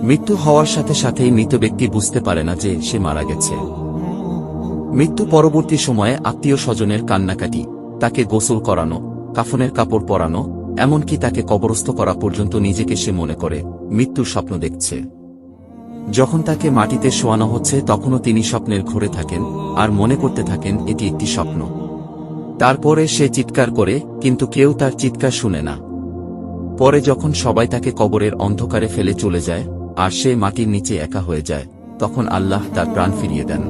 মৃত্যু হওয়ার সাথে সাথেই মৃত ব্যক্তি বুঝতে পারে না যে সে মারা গেছে। মৃত্যু পরবর্তী সময়ে আত্মীয় স্বজনের কান্নাকাটি, তাকে গোসল করানো, কাফনের কাপড় পরানো, এমনকি তাকে কবরস্থ করা পর্যন্ত নিজেকে সে মনে করে মৃত্যুর স্বপ্ন দেখছে। যখন তাকে মাটিতে শোয়ানো হচ্ছে তখনও তিনি স্বপ্নের ঘোরে থাকেন আর মনে করতে থাকেন এটি একটি স্বপ্ন। তারপরে সে চিৎকার করে, কিন্তু কেউ তার চিৎকার শুনে না। পরে যখন সবাই তাকে কবরের অন্ধকারে ফেলে চলে যায় আর সে মাটির নিচে একা হয়ে যায়, তখন আল্লাহ তার প্রাণ ফিরিয়ে দেন।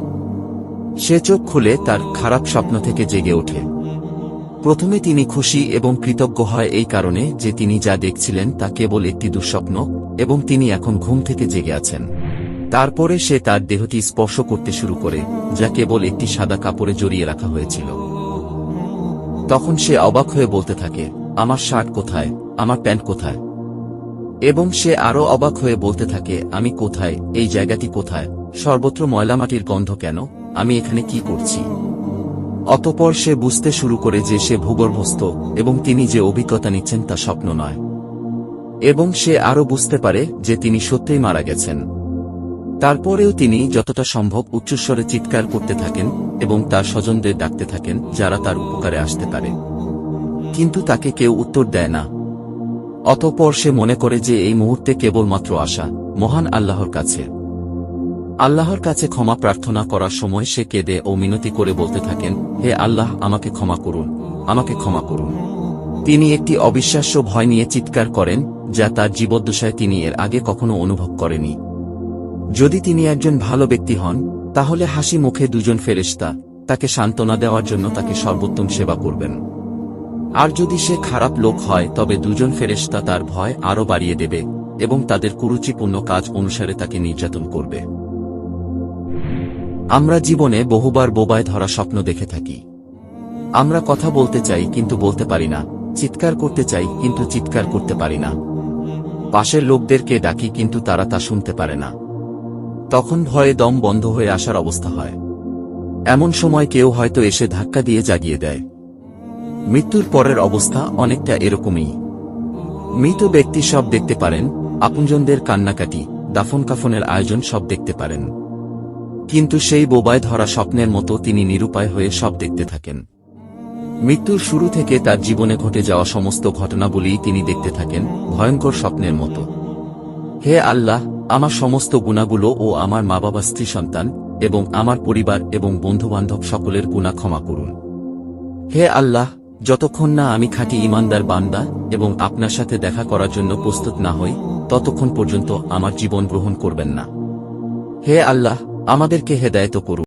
সে চোখ খুলে তার খারাপ স্বপ্ন থেকে জেগে ওঠে। প্রথমে তিনি খুশি এবং কৃতজ্ঞ হয় এই কারণে যে তিনি যা দেখছিলেন তা কেবল একটি দুঃস্বপ্ন এবং তিনি এখন ঘুম থেকে জেগে আছেন। তারপরে সে তার দেহটি স্পর্শ করতে শুরু করে, যা কেবল একটি সাদা কাপড়ে জড়িয়ে রাখা হয়েছিল। তখন সে অবাক হয়ে বলতে থাকে, আমার শার্ট কোথায়, আমার প্যান্ট কোথায়? এবং সে আরও অবাক হয়ে বলতে থাকে, আমি কোথায়, এই জায়গাটি কোথায়, সর্বত্র ময়লামাটির গন্ধ কেন, আমি এখানে কি করছি? অতঃপর সে বুঝতে শুরু করে যে সে ভূগর্ভস্থ এবং তিনি যে অভিজ্ঞতা নিচ্ছেন তা স্বপ্ন নয়। এবং সে আরও বুঝতে পারে যে তিনি সত্যিই মারা গেছেন। তারপরেও তিনি যতটা সম্ভব উচ্চস্বরে চিৎকার করতে থাকেন এবং তার স্বজনদের ডাকতে থাকেন যারা তার উপকারে আসতে পারে, কিন্তু তাকে কেউ উত্তর দেয় না। অতঃপর সে মনে করে যে এই মুহূর্তে কেবলমাত্র আশা মহান আল্লাহর কাছে। আল্লাহর কাছে ক্ষমা প্রার্থনা করার সময় সে কেঁদে ও মিনতি করে বলতে থাকেন, হে আল্লাহ, আমাকে ক্ষমা করুন, আমাকে ক্ষমা করুন। তিনি একটি অবিশ্বাস্য ভয় নিয়ে চিৎকার করেন যা তার জীবদ্দশায় তিনি এর আগে কখনো অনুভব করেনি। যদি তিনি একজন ভালো ব্যক্তি হন তাহলে হাসি মুখে দুজন ফেরেশতা তাকে সান্ত্বনা দেওয়ার জন্য তাকে সর্বোত্তম সেবা করবেন। আর যদি সে খারাপ লোক হয় তবে দুজন ফেরেশতা তার ভয় আরও বাড়িয়ে দেবে এবং তাদের কুরুচিপূর্ণ কাজ অনুসারে তাকে নির্যাতন করবে। আমরা জীবনে বহুবার বোবায় ধরা স্বপ্ন দেখে থাকি। আমরা কথা বলতে চাই কিন্তু বলতে পারি না, চিৎকার করতে চাই কিন্তু চিৎকার করতে পারি না, পাশের লোকদেরকে ডাকি কিন্তু তারা তা শুনতে পারে না। তখন ভয়ে দম বন্ধ হয়ে আসার অবস্থা হয়। এমন সময় কেউ হয়তো এসে ধাক্কা দিয়ে জাগিয়ে দেয়। মৃত্যুর পরের অবস্থা অনেকটা এরকমই। মৃত ব্যক্তি সব দেখতে পারেন, আপনজনদের কান্নাকাটি, দাফন কাফনের আয়োজন সব দেখতে পারেন, কিন্তু সেই বোবায় ধরা স্বপ্নের মতো তিনি নিরুপায় হয়ে সব দেখতে থাকেন। মৃত্যুর শুরু থেকে তার জীবনে ঘটে যাওয়া সমস্ত ঘটনাবলীই তিনি দেখতে থাকেন ভয়ঙ্কর স্বপ্নের মতো। হে আল্লাহ, আমার সমস্ত গুনাহগুলো ও আমার মা বাবা, স্ত্রী, সন্তান এবং আমার পরিবার এবং বন্ধুবান্ধব সকলের গুনাহ ক্ষমা করুন। হে আল্লাহ, যতক্ষণ না আমি খাঁটি ঈমানদার বান্দা এবং আপনার সাথে দেখা করার জন্য প্রস্তুত না হই ততক্ষণ পর্যন্ত আমার জীবন গ্রহণ করবেন না। হে আল্লাহ, আমাদেরকে হেদায়েত করুন।